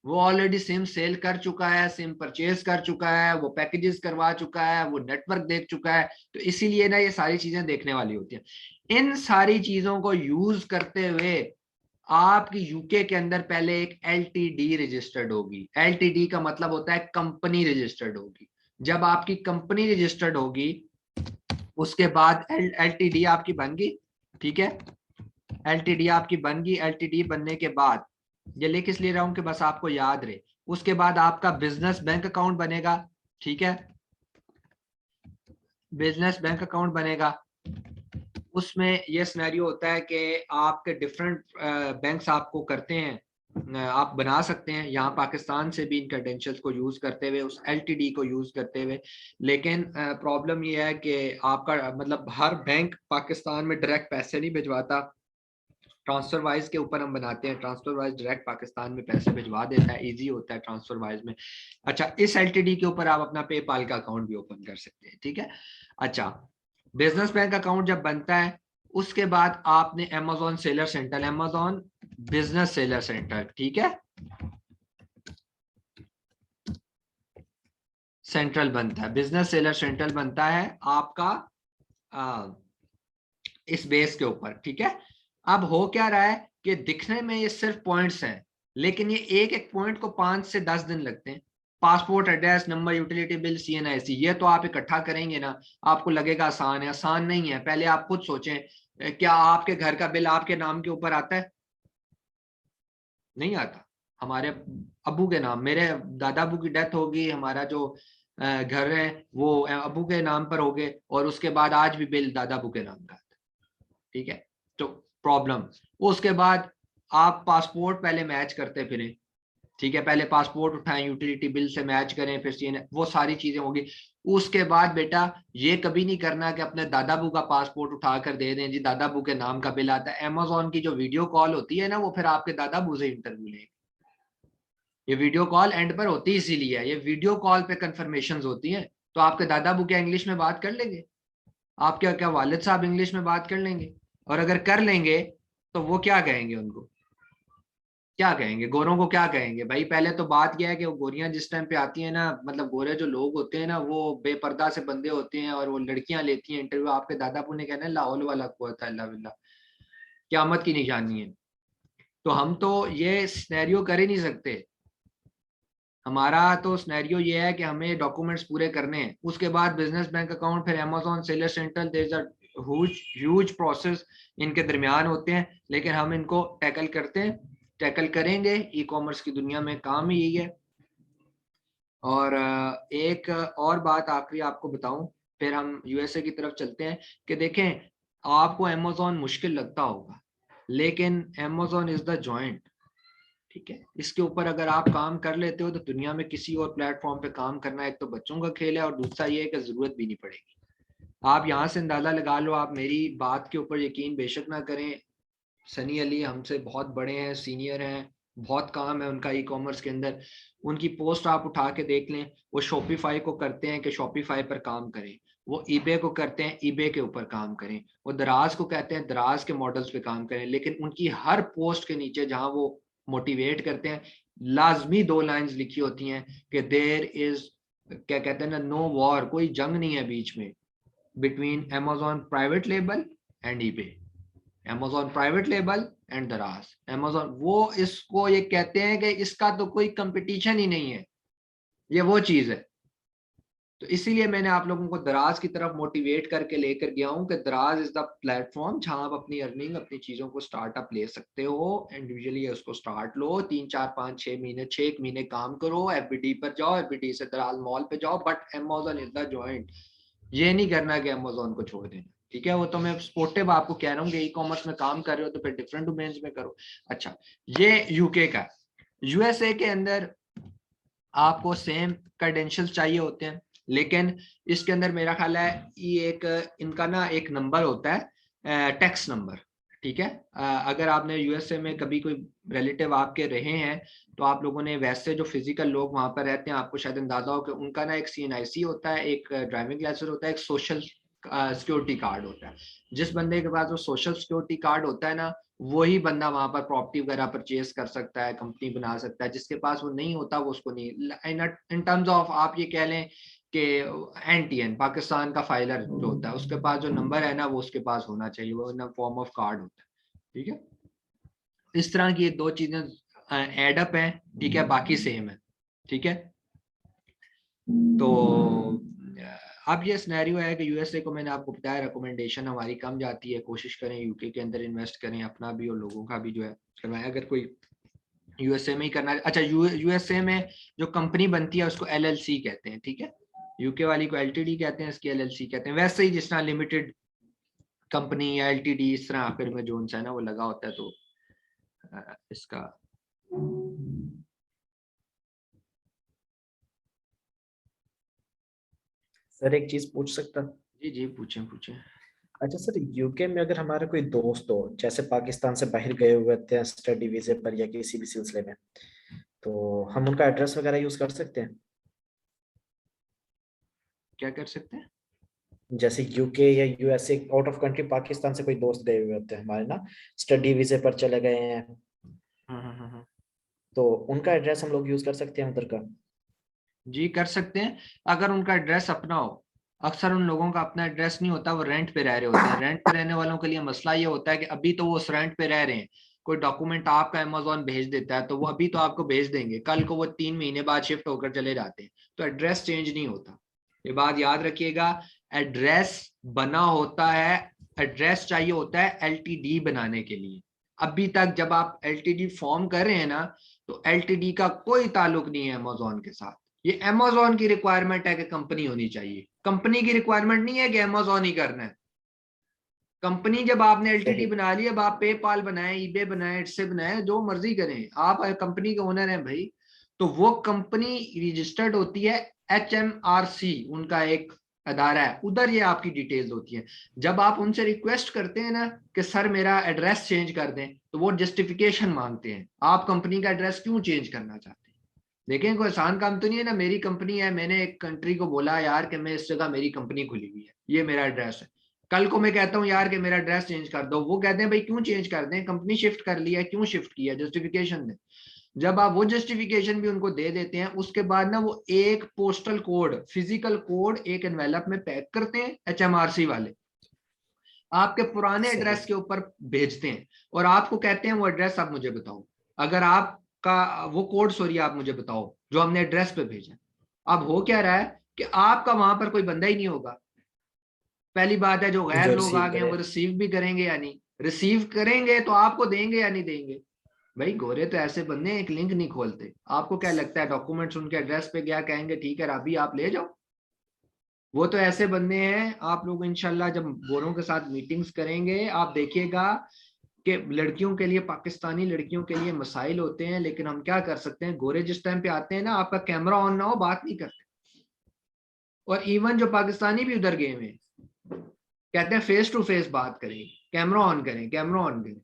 वो ऑलरेडी सिम सेल कर चुका है, सिम परचेज कर चुका है, वो पैकेजेस करवा चुका है, वो नेटवर्क देख चुका है। तो इसीलिए ना ये सारी चीजें देखने वाली होती हैं। इन सारी चीजों को यूज करते हुए आपकी यूके के अंदर पहले एक LTD रजिस्टर्ड होगी। LTD का मतलब होता है कंपनी रजिस्टर्ड होगी। जब आपकी कंपनी रजिस्टर्ड होगी उसके बाद LTD आपकी बन गई, ठीक है। LTD आपकी बन गई। LTD बनने के बाद, ये लिख इसलिए रहा हूं कि बस आपको याद रहे, उसके बाद आपका बिजनेस बैंक अकाउंट बनेगा, ठीक है। बिजनेस बैंक अकाउंट बनेगा। उसमें ये सिनेरियो होता है कि आपके डिफरेंट बैंक्स आपको करते हैं, आप बना सकते हैं यहाँ पाकिस्तान से भी इन क्रेडेंशियल्स को यूज करते हुए, उस LTD को यूज करते हुए। लेकिन प्रॉब्लम ये है कि आपका मतलब हर बैंक पाकिस्तान में डायरेक्ट पैसे नहीं भिजवाता। ट्रांसफर वाइज के ऊपर हम बनाते हैं, ट्रांसफर वाइज डायरेक्ट पाकिस्तान में पैसे भिजवा देता है, इजी होता है ट्रांसफर वाइज में। अच्छा, इस LTD के ऊपर आप अपना पेपाल का अकाउंट भी ओपन कर सकते हैं, ठीक है। अच्छा, बिजनेस बैंक अकाउंट जब बनता है उसके बाद आपने Amazon seller centre, Amazon business seller centre, ठीक है, सेंट्रल बनता है, बिजनेस सेलर सेंट्रल बनता है आपका इस बेस के ऊपर, ठीक है। अब हो क्या रहा है कि दिखने में ये सिर्फ पॉइंट्स हैं, लेकिन ये एक एक पॉइंट को 5 से 10 दिन लगते हैं। Passport, address, number, utility bill, CNIC, ये तो आप इकट्ठा करेंगे ना, आपको लगेगा आसान है। आसान नहीं है। पहले आप खुद सोचें, क्या आपके घर का बिल आपके नाम के ऊपर आता है? नहीं आता। हमारे अबू के नाम, मेरे दादा अबू की डेथ होगी, हमारा जो घर है वो अबू के नाम पर हो गए, और उसके बाद आज भी बिल दादा अबू के नाम का, ठीक है। तो प्रॉब्लम, उसके बाद आप पासपोर्ट पहले मैच करते फिरें, ठीक है, पहले पासपोर्ट उठाएं, यूटिलिटी बिल से मैच करें, फिर वो सारी चीजें होगी। उसके बाद बेटा ये कभी नहीं करना कि अपने दादाबू का पासपोर्ट उठा कर दे दें, जी दादाबू के नाम का बिल आता है। अमेजोन की जो वीडियो कॉल होती है ना, वो फिर आपके दादाबू से इंटरव्यू लेंगे। ये वीडियो कॉल एंड पर होती इसीलिए है, ये वीडियो कॉल पे कंफर्मेशंस होती हैं। तो आपके दादाबू क्या इंग्लिश में बात कर लेंगे? आपके क्या वालिद साहब इंग्लिश में बात कर लेंगे? और अगर कर लेंगे तो वो क्या कहेंगे? उनको क्या कहेंगे? गोरों को क्या कहेंगे? भाई पहले तो बात यह है कि वो गोरियां जिस टाइम पे आती हैं ना, मतलब गोरे जो लोग होते हैं ना, वो बेपर्दा से बंदे होते हैं और वो लड़कियां लेती हैं इंटरव्यू। आपके दादापू ने कहना है लाहौल वाला कुव्वत इल्ला बिल्लाह, क़यामत की निशानी है। तो हम तो ये सिनेरियो कर ही नहीं सकते। हमारा तो सिनेरियो ये है कि हमें डॉक्यूमेंट्स पूरे करने हैं, उसके बाद बिजनेस बैंक अकाउंट, फिर Amazon seller centre, there is a huge process इनके दरमियान होते हैं, लेकिन हम इनको टैकल करते हैं, टैकल करेंगे। ई कॉमर्स की दुनिया में काम ही यही है। और एक और बात आखिरी आपको बताऊं, फिर हम यूएसए की तरफ चलते हैं कि देखें, आपको अमेजोन मुश्किल लगता होगा, लेकिन अमेजोन इज द जॉइंट, ठीक है। इसके ऊपर अगर आप काम कर लेते हो तो दुनिया में किसी और प्लेटफॉर्म पे काम करना एक तो बच्चों का खेल है, और दूसरा ये है कि जरूरत भी नहीं पड़ेगी। आप यहाँ से अंदाजा लगा लो, आप मेरी बात के ऊपर यकीन बेशक ना करें, सनी अली हमसे बहुत बड़े हैं, सीनियर हैं, बहुत काम है उनका ई कॉमर्स के अंदर। उनकी पोस्ट आप उठा के देख लें, वो शॉपिफाई को करते हैं कि शॉपिफाई पर काम करें, वो ईबे को करते हैं ईबे के ऊपर काम करें, वो दराज को कहते हैं दराज के मॉडल्स पे काम करें। लेकिन उनकी हर पोस्ट के नीचे जहां वो मोटिवेट करते हैं, लाजमी 2 लाइंस लिखी होती हैं कि देयर इज, क्या कहते हैं ना, नो वॉर, कोई जंग नहीं है बीच में, between Amazon private label and eBay, Amazon private label and दराज। अमेजोन वो इसको ये कहते हैं कि इसका तो कोई कंपटीशन ही नहीं है, ये वो चीज है। तो इसीलिए मैंने आप लोगों को दराज की तरफ मोटिवेट करके लेकर गया हूं कि दराज इज द प्लेटफॉर्म जहां आप अपनी अर्निंग, अपनी चीजों को स्टार्टअप ले सकते हो। इंडिविजुअली उसको स्टार्ट लो, 3 4 5 6 महीने, 6 महीने काम करो, एफबीडी पर जाओ, एफबीडी से दराज मॉल पे जाओ, but Amazon is the joint. ये नहीं करना कि अमेजोन को छोड़ देना, ठीक है। वो तो मैं स्पोर्टिव आपको कह रहा हूँ कि ई कॉमर्स में काम कर रहे हो तो फिर डिफरेंट डोमेन्स में करो। अच्छा, ये यूके का। यूएसए के अंदर आपको सेम क्रेडेंशियल्स चाहिए होते हैं, लेकिन इसके अंदर मेरा ख्याल है ये एक इनका ना एक नंबर होता है, टैक्स नंबर, ठीक है। अगर आपने यूएसए में कभी कोई रिलेटिव आपके रहे हैं तो आप लोगों ने, वैसे जो फिजिकल लोग वहां पर रहते हैं, आपको शायद अंदाजा हो कि उनका ना एक CNIC होता है, एक ड्राइविंग लाइसेंस होता है, एक सोशल सिक्योरिटी कार्ड होता है। जिस बंदे के पास वो सोशल सिक्योरिटी कार्ड होता है ना, वही बंदा वहां पर प्रॉपर्टी वगैरह परचेज कर सकता है, कंपनी बना सकता है। जिसके पास वो नहीं होता वो उसको नहीं। इन टर्म्स ऑफ आप ये कह लें कि NTN, पाकिस्तान का फाइलर जो होता है, उसके पास जो नंबर है ना, वो उसके पास होना चाहिए, वो इन फॉर्म ऑफ कार्ड होता है, ठीक है। इस तरह की ये 2 चीजें एडअप हैं, ठीक है, बाकी सेम है, ठीक है। तो अब ये सिनेरियो है कि यूएसए को मैंने आपको बताया, रिकमेंडेशन हमारी कम जाती है, कोशिश करें यूके के अंदर इन्वेस्ट करें, अपना भी और लोगों का भी जो है करवाएं। अगर कोई यूएसए में ही करना है, अच्छा, यूएसए में जो कंपनी बनती है उसको LLC कहते हैं, ठीक है। यूके वाली को LTD कहते हैं, इसकी LLC कहते हैं। वैसे ही जिस तरह लिमिटेड कंपनी या LTD, इस तरह आखिर में जो है ना वो लगा होता है, तो इसका सर एक चीज पूछ सकता? जी जी, पूछें पूछें। अच्छा सर, यूके में अगर हमारा कोई दोस्त हो, जैसे पाकिस्तान से बाहर गए हुए थे स्टडी वीजे पर या किसी भी सिलसिले में, तो हम उनका एड्रेस वगैरह यूज कर सकते हैं? क्या कर सकते हैं? जैसे यूके या USA, out of country Pakistan से कोई दोस्त गए हुए होते हैं हमारे ना, स्टडी वीजे पर चले गए हैं, तो उनका एड्रेस हम लोग यूज कर सकते हैं उधर का? जी कर सकते हैं, अगर उनका एड्रेस अपना हो। अक्सर उन लोगों का अपना एड्रेस नहीं होता, वो रेंट पे रह रहे होते हैं। रेंट पे रहने वालों के लिए मसला ये होता है कि अभी तो वो उस रेंट पे रह रहे हैं, कोई डॉक्यूमेंट आपका अमेजोन भेज देता है तो वो अभी तो आपको भेज देंगे, कल को वो 3 महीने बाद शिफ्ट होकर चले जाते हैं, तो एड्रेस चेंज नहीं होता। ये बात याद रखिएगा, एड्रेस बना होता है, एड्रेस चाहिए होता है LTD बनाने के लिए। अभी तक जब आप LTD फॉर्म कर रहे हैं ना, तो LTD का कोई ताल्लुक नहीं है अमेजोन के साथ। ये अमेजोन की रिक्वायरमेंट है कि कंपनी होनी चाहिए, कंपनी की रिक्वायरमेंट नहीं है कि अमेजोन ही करना है। कंपनी जब आपने LTD बना ली, अब आप पेपाल बनाए, ईबे बनाए, इससे बनाए, जो मर्जी करें, आप कंपनी के ओनर हैं भाई। तो वो कंपनी रजिस्टर्ड होती है HMRC उनका एक अदारा है, उधर ये आपकी डिटेल्स होती है। जब आप उनसे रिक्वेस्ट करते हैं ना कि सर मेरा एड्रेस चेंज कर दें, तो वो जस्टिफिकेशन मांगते हैं, आप कंपनी का एड्रेस क्यों चेंज करना चाहते हैं। देखें कोई आसान काम तो नहीं है ना, मेरी कंपनी है, मैंने एक कंट्री को बोला यार कि मैं इस जगह मेरी कंपनी खुली हुई है, ये मेरा एड्रेस है, कल को मैं कहता हूँ यार कि मेरा एड्रेस चेंज कर दो, वो कहते हैं भाई क्यों चेंज कर दें, कंपनी शिफ्ट कर लिया है, क्यों शिफ्ट किया, जस्टिफिकेशन दें। जब आप वो जस्टिफिकेशन भी उनको दे देते हैं, उसके बाद ना वो एक पोस्टल कोड, फिजिकल कोड एक एनवेलप में पैक करते हैं HMRC वाले, आपके पुराने एड्रेस के ऊपर भेजते हैं, और आपको कहते हैं वो एड्रेस आप मुझे बताओ, अगर आपका वो कोड सॉरी आप मुझे बताओ जो हमने एड्रेस पे भेजा। अब हो क्या रहा है कि आपका वहां पर कोई बंदा ही नहीं होगा। पहली बात है जो गैर जो लोग आ रिसीव गए करे। वो रिसीव भी करेंगे या नहीं, रिसीव करेंगे तो आपको देंगे या नहीं देंगे। भाई गोरे तो ऐसे बंदे एक लिंक नहीं खोलते। आपको क्या लगता है डॉक्यूमेंट्स उनके एड्रेस पे गया, कहेंगे ठीक है अभी आप ले जाओ। वो तो ऐसे बंदे हैं, आप लोग इंशाल्लाह जब गोरों के साथ मीटिंग्स करेंगे आप देखिएगा कि लड़कियों के लिए, पाकिस्तानी लड़कियों के लिए मसाइल होते हैं, लेकिन हम क्या कर सकते हैं, गोरे जिस टाइम पे आते हैं ना, आपका कैमरा ऑन ना हो बात नहीं करते। और इवन जो पाकिस्तानी भी उधर गए हुए कहते हैं फेस टू फेस बात करें, कैमरा ऑन करें, कैमरा ऑन करें।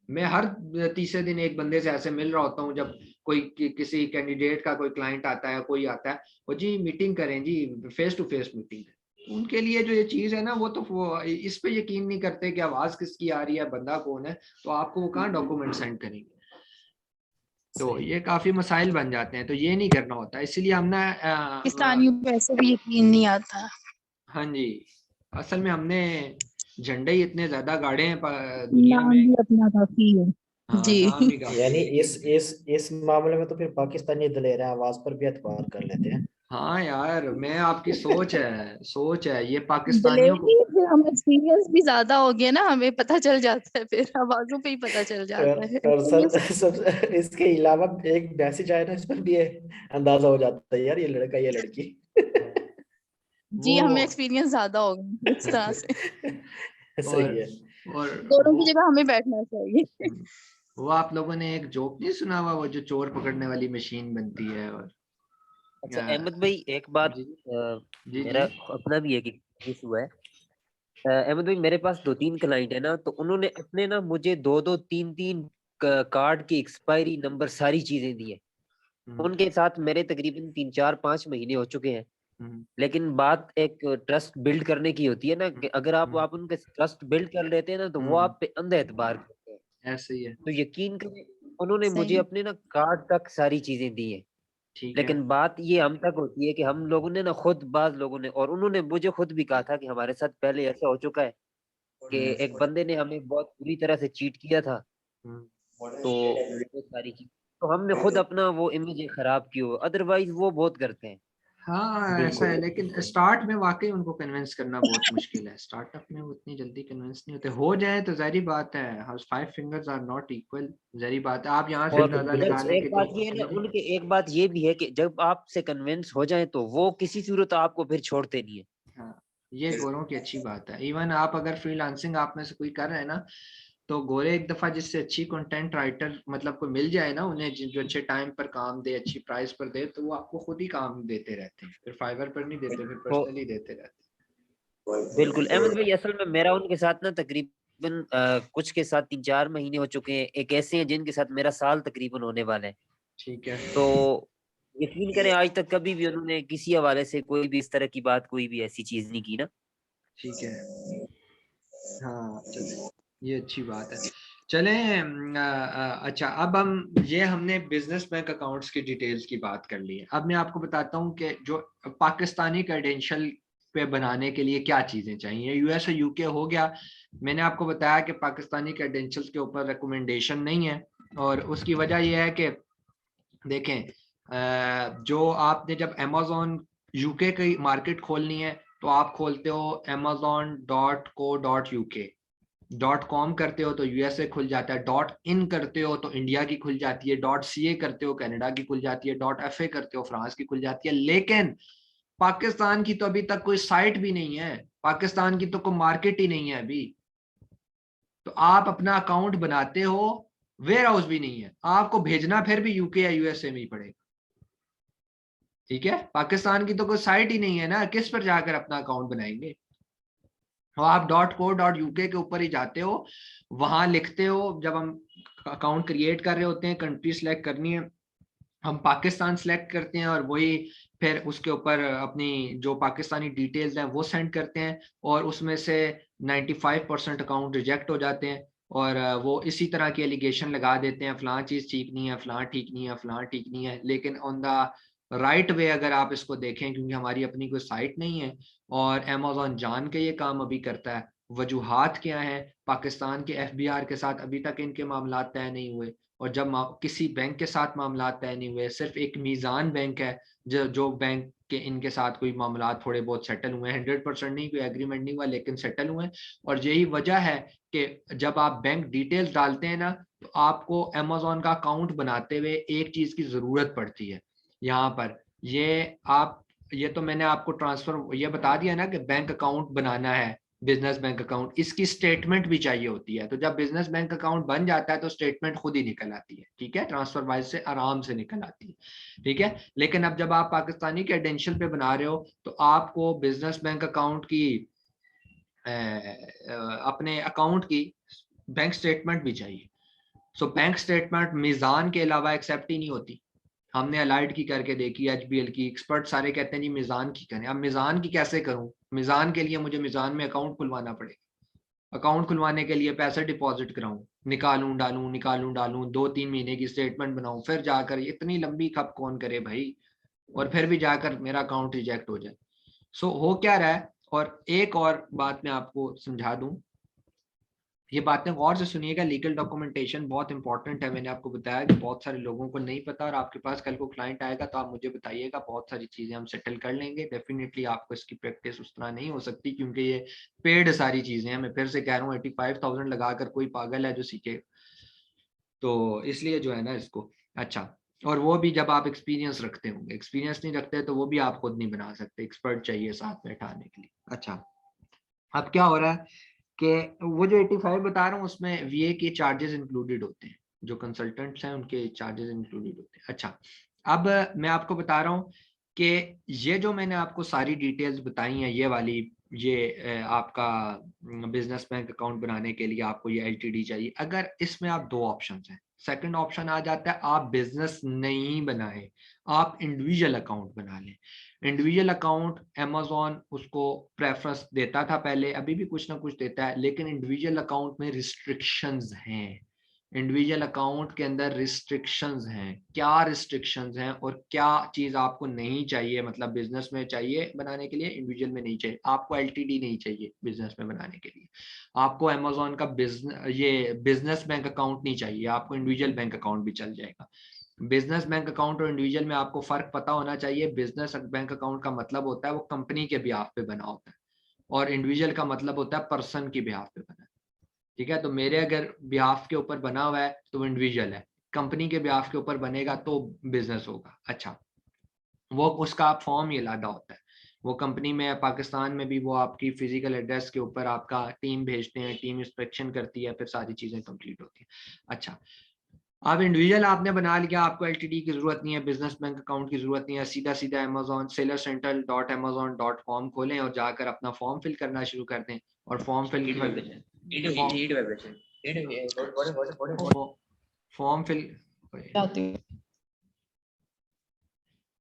मैं हर तीसरे दिन एक बंदे से ऐसे मिल रहा होता हूँ, जब कोई किसी कैंडिडेट का कोई क्लाइंट आता है, कोई आता है, वो जी मीटिंग करें जी, फेस टू फेस मीटिंग करें। उनके लिए जो ये चीज है ना, वो तो वो इस पे यकीन नहीं करते कि आवाज किसकी आ रही है, बंदा कौन है, तो आपको वो कहाँ डॉक्यूमेंट सेंड करेंगे। तो ये काफी मसाइल बन जाते हैं, तो ये नहीं करना होता, इसलिए हम ना पाकिस्तानियों पे ऐसे भी यकीन नहीं आता। हाँ जी, असल में हमने झंडे ही इतने ज्यादा गाड़े हैं दुनिया नाम में। भी अपना काफी है। हाँ जी नाम भी काफी यानी है। इस मामले में तो फिर पाकिस्तानी दलेर आवाज पर भी एतबार कर लेते हैं। हाँ यार, मैं आपकी सोच है ये पाकिस्तानियों को। दिलेरी फिर हम एक्सपीरियंस भी ज्यादा हो गया ना, हमें पता चल जाता है, फिर आवाजों पे ही पता चल जाता है। और तो ये सब इसके अलावा एक मैसेज आया ना, इस पर भी ये अंदाजा हो जाता है यार ये लड़का ये लड़की। जी वो हमें एक्सपीरियंस ज्यादा हो गया इस तरह से। और सही है। और दोनों वो की जगह हमें बैठना चाहिए। वो आप लोगों ने एक जोक नहीं सुना हुआ, वो जो चोर पकड़ने वाली मशीन बनती है और अच्छा अहमद भाई एक बात जी जी मेरा जी अपना भी एक एक्सपीरियंस हुआ है। अहमद भाई मेरे पास 2-3 क्लाइंट है ना, तो उन्होंने अपने ना मुझे 2-2 3-3 कार्ड की एक्सपायरी नंबर सारी चीजें दी है। उनके साथ मेरे तकरीबन 3-4-5 महीने हो चुके हैं। लेकिन बात एक ट्रस्ट बिल्ड करने की होती है ना, कि अगर आप उनके ट्रस्ट बिल्ड कर लेते हैं ना, तो वो आप पे अंधा एतबार करते हैं। ऐसे ही है। तो यकीन करें उन्होंने मुझे सही। अपने ना कार्ड तक सारी चीजें दी है। ठीक है। लेकिन बात ये हम तक होती है कि हम लोगों ने ना खुद, बाज लोगों ने, और उन्होंने मुझे खुद भी कहा था कि हमारे साथ पहले ऐसा हो चुका है कि एक बंदे ने हमें बहुत बुरी तरह से चीट किया था। तो वो सारी चीज तो हमने खुद अपना वो इमेज खराब की हो, अदरवाइज वो बहुत करते हैं। हाँ ऐसा है, लेकिन स्टार्ट में वाकई उनको कन्विंस करना बहुत मुश्किल है। स्टार्टअप में वो इतनी जल्दी कन्विंस नहीं होते, हो जाए तो जारी बात है, five fingers are not equal, जारी बात है। आप यहाँ से और अंदाजा उधर लगा से लें एक कि जो बात ये है ना, उनके एक बात ये भी है कि जब आपसे कन्विंस हो जाए तो वो किसी सूरत आपको फिर छोड़ते नहीं है। हाँ, ये गोरों की अच्छी बात है। इवन आप अगर फ्रीलांसिंग आप में से कोई कर रहे हैं ना, तो गोरे एक दफा जिससे अच्छी कंटेंट राइटर मतलब को मिल जाए ना, उन्हें जो अच्छे टाइम पर काम दे, अच्छी प्राइस पर दे, तो वो आपको खुद ही काम देते रहते हैं, फिर फाइवर पर नहीं देते, फिर तो पर्सनली देते रहते बिल्कुल अहमद भाई, असल में मेरा उनके साथ ना तकरीबन कुछ के साथ 3-4 महीने हो चुके हैं, एक ऐसे हैं जिनके साथ मेरा साल तकरीबन होने वाला है। हैं। ठीक है। तो यकीन करें आज तक कभी भी उन्होंने किसी हवाले से कोई भी इस तरह की बात, कोई भी ऐसी चीज नहीं की ना। ठीक है। हाँ चले, ये अच्छी बात है। चलें अच्छा, अब हम ये हमने बिजनेस बैंक अकाउंट्स की डिटेल्स की बात कर ली है। अब मैं आपको बताता हूँ कि जो पाकिस्तानी क्रेडेंशियल पे बनाने के लिए क्या चीजें चाहिए। यूएस और यूके हो गया, मैंने आपको बताया कि पाकिस्तानी क्रेडेंशियल्स के ऊपर रिकमेंडेशन नहीं है, और उसकी वजह यह है कि देखें जो आपने जब अमेजोन यूके की मार्केट खोलनी है, तो आप खोलते हो amazon.co.uk, .com करते हो तो यूएसए खुल जाता है, .in करते हो तो इंडिया की खुल जाती है, .ca करते हो कनाडा की खुल जाती है, .fa करते हो फ्रांस की खुल जाती है। लेकिन पाकिस्तान की तो अभी तक कोई साइट भी नहीं है, पाकिस्तान की तो कोई मार्केट ही नहीं है अभी। तो आप अपना अकाउंट बनाते हो, वेयर हाउस भी नहीं है, आपको भेजना फिर भी यूके या यूएसए में ही पड़ेगा। ठीक है, पाकिस्तान की तो कोई साइट ही नहीं है ना, किस पर जाकर अपना अकाउंट बनाएंगे। तो आप .co.uk के ऊपर ही जाते हो, वहां लिखते हो, जब हम अकाउंट क्रिएट कर रहे होते हैं, कंट्री सेलेक्ट करनी है, हम पाकिस्तान सेलेक्ट करते हैं और वही फिर उसके ऊपर अपनी जो पाकिस्तानी डिटेल्स हैं वो सेंड करते हैं, और उसमें से 95% अकाउंट रिजेक्ट हो जाते हैं, और वो इसी तरह की एलिगेशन लगा देते हैं, फलां चीज ठीक नहीं है, फलां ठीक नहीं है, फलां ठीक नहीं है। लेकिन ऑन द राइट वे अगर आप इसको देखें, क्योंकि हमारी अपनी कोई साइट नहीं है और अमेज़न जान के ये काम अभी करता है, वजूहात क्या है, पाकिस्तान के FBI के साथ अभी तक इनके मामला तय नहीं हुए, और जब किसी बैंक के साथ मामला तय नहीं हुए, सिर्फ एक मीज़ान बैंक है जो बैंक के इनके साथ कोई मामला थोड़े बहुत सेटल हुए हैं, 100% नहीं, कोई एग्रीमेंट नहीं हुआ लेकिन सेटल हुए हैं। और यही वजह है कि जब आप बैंक डिटेल्स डालते हैं ना, तो आपको अमेज़न का अकाउंट बनाते हुए एक चीज की जरूरत पड़ती है यहाँ पर। ये तो मैंने आपको ट्रांसफर ये बता दिया ना कि बैंक अकाउंट बनाना है, बिजनेस बैंक अकाउंट, इसकी स्टेटमेंट भी चाहिए होती है। तो जब बिजनेस बैंक अकाउंट बन जाता है तो स्टेटमेंट खुद ही निकल आती है, ठीक है, ट्रांसफर वाइज से आराम से निकल आती है, ठीक है। लेकिन अब जब आप पाकिस्तानी क्रेडेंशियल पे बना रहे हो तो आपको बिजनेस बैंक अकाउंट की अपने अकाउंट की बैंक स्टेटमेंट भी चाहिए। सो बैंक स्टेटमेंट मीजान के अलावा एक्सेप्ट ही नहीं होती। हमने अलाइड की करके देखी, HBL की, एक्सपर्ट सारे कहते हैं जी मीजान की करें। अब मीजान की कैसे करूं? मीजान के लिए मुझे मीजान में अकाउंट खुलवाना पड़ेगा, अकाउंट खुलवाने के लिए पैसे डिपॉजिट कराऊं, निकालूं डालूं 2-3 महीने की स्टेटमेंट बनाऊं, फिर जाकर इतनी लंबी खप कौन करे भाई, और फिर भी जाकर मेरा अकाउंट रिजेक्ट हो जाए। सो हो क्या रहा है। और एक और बात मैं आपको समझा दूं, ये बातें गौर से सुनिएगा, लीगल डॉक्यूमेंटेशन बहुत इंपॉर्टेंट है। मैंने आपको बताया कि बहुत सारे लोगों को नहीं पता, और आपके पास कल को क्लाइंट आएगा तो आप मुझे बताइएगा, बहुत सारी चीजें हम सेटल कर लेंगे। डेफिनेटली आपको इसकी प्रैक्टिस उस तरह नहीं हो सकती क्योंकि ये पेड सारी चीजें हैं। मैं फिर से कह रहा हूँ 85,000 लगाकर कोई पागल है जो सीखे, तो इसलिए जो है ना इसको, अच्छा, और वो भी जब आप एक्सपीरियंस रखते होंगे, एक्सपीरियंस नहीं रखते तो वो भी आप खुद नहीं बना सकते, एक्सपर्ट चाहिए साथ में बैठाने के लिए। अच्छा, अब क्या हो रहा है कि वो जो 85 बता रहा हूँ उसमें VA के चार्जेस इंक्लूडेड होते हैं, जो कंसल्टेंट्स हैं उनके चार्जेस इंक्लूडेड होते हैं। अच्छा, अब मैं आपको बता रहा हूँ कि ये जो मैंने आपको सारी डिटेल्स बताई हैं, ये वाली, ये आपका बिजनेस बैंक अकाउंट बनाने के लिए आपको ये LTD चाहिए। अगर इसमें आप दो ऑप्शन हैं, सेकंड ऑप्शन आ जाता है आप बिजनेस नहीं बनाए, आप इंडिविजुअल अकाउंट बना लें। इंडिविजुअल अकाउंट अमेज़न उसको प्रेफरेंस देता था पहले, अभी भी कुछ ना कुछ देता है, लेकिन इंडिविजुअल अकाउंट में रिस्ट्रिक्शंस हैं। इंडिविजुअल अकाउंट के अंदर रिस्ट्रिक्शंस हैं। क्या रिस्ट्रिक्शंस हैं और क्या चीज आपको नहीं चाहिए, मतलब बिजनेस में चाहिए बनाने के लिए, इंडिविजुअल में नहीं चाहिए। आपको LTD नहीं चाहिए बिजनेस में बनाने के लिए, आपको अमेज़न का बिजनेस बैंक अकाउंट नहीं चाहिए, आपको इंडिविजुअल बैंक अकाउंट भी चल जाएगा। बिजनेस बैंक अकाउंट और इंडिविजुअल में आपको फर्क पता होना चाहिए। बिजनेस बैंक अकाउंट का मतलब होता है वो कंपनी के बिहाफ पे बना होता है, और इंडिविजुअल का मतलब होता है पर्सन की बिहाफ पे बना है, ठीक है। तो मेरे अगर बिहाफ के ऊपर बना हुआ है तो इंडिविजुअल है, कंपनी के बिहाफ के ऊपर बनेगा तो बिजनेस होगा। अच्छा, वो उसका फॉर्म ही अलग होता है, वो कंपनी में पाकिस्तान में भी वो आपकी फिजिकल एड्रेस के ऊपर आपका टीम भेजते हैं, टीम इंस्पेक्शन करती है, फिर सारी चीजें कंप्लीट होती है। अच्छा, अब इंडिविजुअल आपने बना लिया, आपको LTD की जरूरत नहीं है, बिजनेस बैंक अकाउंट की जरूरत नहीं है, सीधा सीधा Amazon sellercentral.amazon.com खोलें और जाकर अपना फॉर्म फिल करना शुरू कर दें। और फॉर्म फिल फॉर्म फिल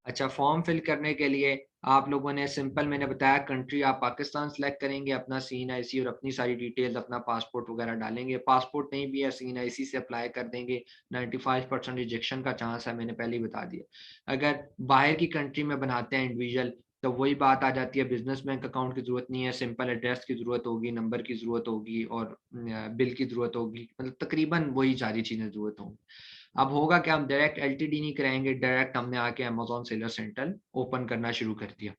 अच्छा, फॉर्म फिल करने के लिए आप लोगों ने सिंपल, मैंने बताया कंट्री आप पाकिस्तान सेलेक्ट करेंगे, अपना सीन IC और अपनी सारी डिटेल्स, अपना पासपोर्ट वगैरह डालेंगे। पासपोर्ट नहीं भी है, सीन IC से अप्लाई कर देंगे, 95% रिजेक्शन का चांस है, मैंने पहले ही बता दिया। अगर बाहर की कंट्री में बनाते हैं इंडिविजुअल, तो वही बात आ जाती है, बिजनेस बैंक अकाउंट की जरूरत नहीं है, सिंपल एड्रेस की जरूरत होगी, नंबर की जरूरत होगी और बिल की जरूरत होगी, मतलब तकरीबन वही सारी चीजें जरूरत होंगी। अब होगा कि हम डायरेक्ट LTD नहीं कराएंगे, डायरेक्ट हमने आके Amazon सेलर सेंटर ओपन करना शुरू कर दिया।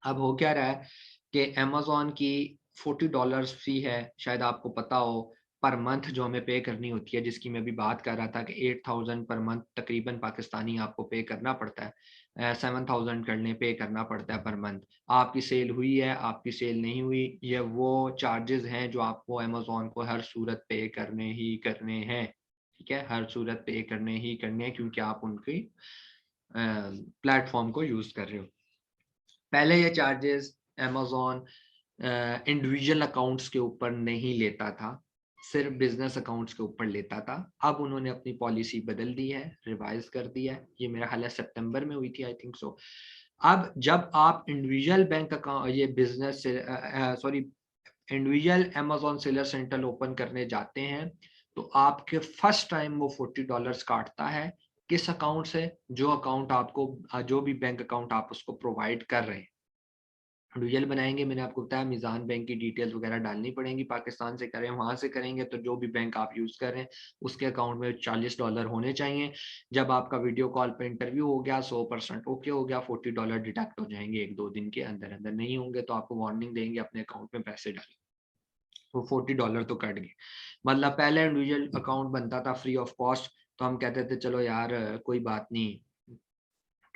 अब हो क्या रहा है कि Amazon की $40 फी है, शायद आपको पता हो, पर मंथ जो हमें पे करनी होती है, जिसकी मैं भी बात कर रहा था कि 8,000 पर मंथ तकरीबन पाकिस्तानी आपको पे करना पड़ता है, 7,000 करने पे करना पड़ता है पर मंथ। आपकी सेल हुई है, आपकी सेल नहीं हुई, ये वो चार्जेस हैं जो आपको Amazon को हर सूरत पे करने ही करने हैं, ठीक है, हर सूरत पे करने ही करने हैं, क्योंकि आप उनकी प्लेटफॉर्म को यूज कर रहे हो। पहले ये चार्जेस अमेज़न इंडिविजुअल अकाउंट्स के ऊपर नहीं लेता था, सिर्फ बिजनेस अकाउंट्स के ऊपर लेता था। अब उन्होंने अपनी पॉलिसी बदल दी है, रिवाइज कर दी है। ये मेरा ख्याल है सितंबर में हुई थी, आई थिंक सो। अब जब आप इंडिविजुअल बैंक अकाउंट, ये business sorry individual Amazon seller centre open करने जाते हैं तो आपके फर्स्ट टाइम वो $40 काटता है। किस अकाउंट से? जो अकाउंट आपको, जो भी बैंक अकाउंट आप उसको प्रोवाइड कर रहे हैं। इंडिविजुअल बनाएंगे, मैंने आपको बताया मीज़ान बैंक की डिटेल्स वगैरह डालनी पड़ेंगी। पाकिस्तान से करें, वहां से करेंगे तो जो भी बैंक आप यूज कर रहे हैं उसके अकाउंट में $40 होने चाहिए। जब आपका वीडियो कॉल पे इंटरव्यू हो गया, 100% ओके हो गया, $40 डिडक्ट हो जाएंगे 1-2 दिन के अंदर अंदर। नहीं होंगे तो आपको वार्निंग देंगे, अपने अकाउंट में पैसे डालें। वो $40 तो कट गए। मतलब पहले इंडिविजुअल अकाउंट बनता था फ्री ऑफ कॉस्ट, तो हम कहते थे चलो यार कोई बात नहीं,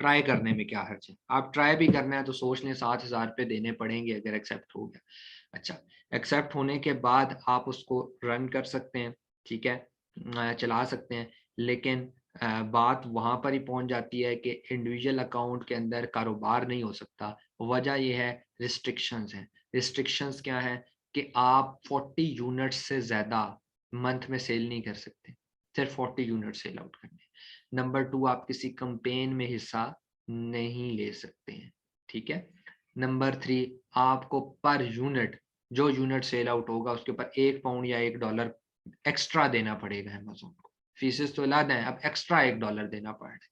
ट्राई करने में क्या हर्ज है। आप ट्राई भी करना है तो सोच लें 7,000 रुपये देने पड़ेंगे अगर एक्सेप्ट हो गया। अच्छा, एक्सेप्ट होने के बाद आप उसको रन कर सकते हैं, ठीक है, चला सकते हैं। लेकिन बात वहां पर ही पहुंच जाती है कि इंडिविजुअल अकाउंट के अंदर कारोबार नहीं हो सकता। वजह यह है, रिस्ट्रिक्शंस हैं। रिस्ट्रिक्शंस क्या है कि आप 40 यूनिट से ज्यादा मंथ में सेल नहीं कर सकते, सिर्फ 40 यूनिट सेल आउट करने। नंबर 2, आप किसी कैंपेन में हिस्सा नहीं ले सकते हैं, ठीक है। नंबर 3, आपको पर यूनिट, जो यूनिट सेल आउट होगा उसके ऊपर £1 या $1 एक्स्ट्रा देना पड़ेगा अमेज़न को। फीसेस तो अलग हैं, अब एक्स्ट्रा $1 देना पड़ रहा है।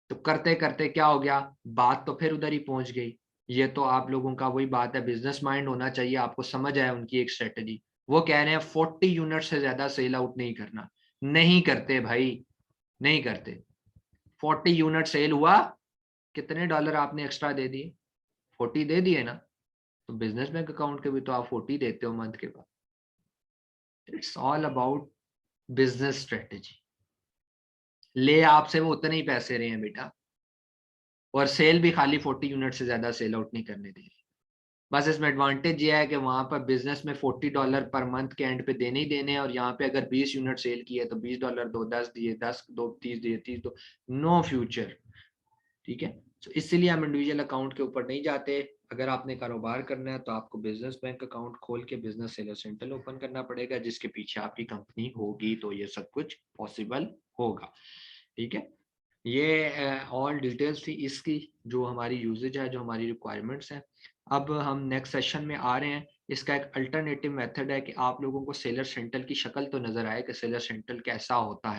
तो करते करते क्या हो गया, बात तो फिर उधर ही पहुंच गई। ये तो आप लोगों का वही बात है, बिजनेस माइंड होना चाहिए, आपको समझ आए उनकी एक स्ट्रेटजी। वो कह रहे हैं 40 यूनिट से ज्यादा सेल आउट नहीं करना। नहीं करते भाई, नहीं करते। 40 यूनिट सेल हुआ, कितने डॉलर आपने एक्स्ट्रा दे दिए? 40 दे दिए ना। तो बिजनेस बैंक अकाउंट के भी तो आप 40 देते हो मंथ के बाद। It's all about business strategy. ले आपसे वो उतने ही पैसे रहे हैं बेटा, और सेल भी खाली 40 यूनिट से ज्यादा सेल आउट नहीं करने दे रही। बस इसमें एडवांटेज ये है कि वहां पर बिजनेस में $40 पर मंथ के एंड पे देने ही देने हैं, और यहाँ पे अगर 20 यूनिट सेल की है तो $20 दो, 10 दिए, 10 दो, 30 दिए, 30 दो, नो फ्यूचर, ठीक है। तो इसीलिए हम इंडिविजुअल अकाउंट के ऊपर नहीं जाते। अगर आपने कारोबार करना है तो आपको बिजनेस बैंक अकाउंट खोल के बिजनेस सेलर सेंटर ओपन करना पड़ेगा, जिसके पीछे आपकी कंपनी होगी, तो ये सब कुछ पॉसिबल होगा, ठीक है। ये ऑल डिटेल्स थी इसकी, जो हमारी यूजेज है, जो हमारी रिक्वायरमेंट्स हैं। अब हम नेक्स्ट सेशन में आ रहे हैं। इसका एक अल्टरनेटिव मेथड है कि आप लोगों को सेलर सेंटर की शक्ल तो नजर आए कि सेलर सेंटर कैसा होता है।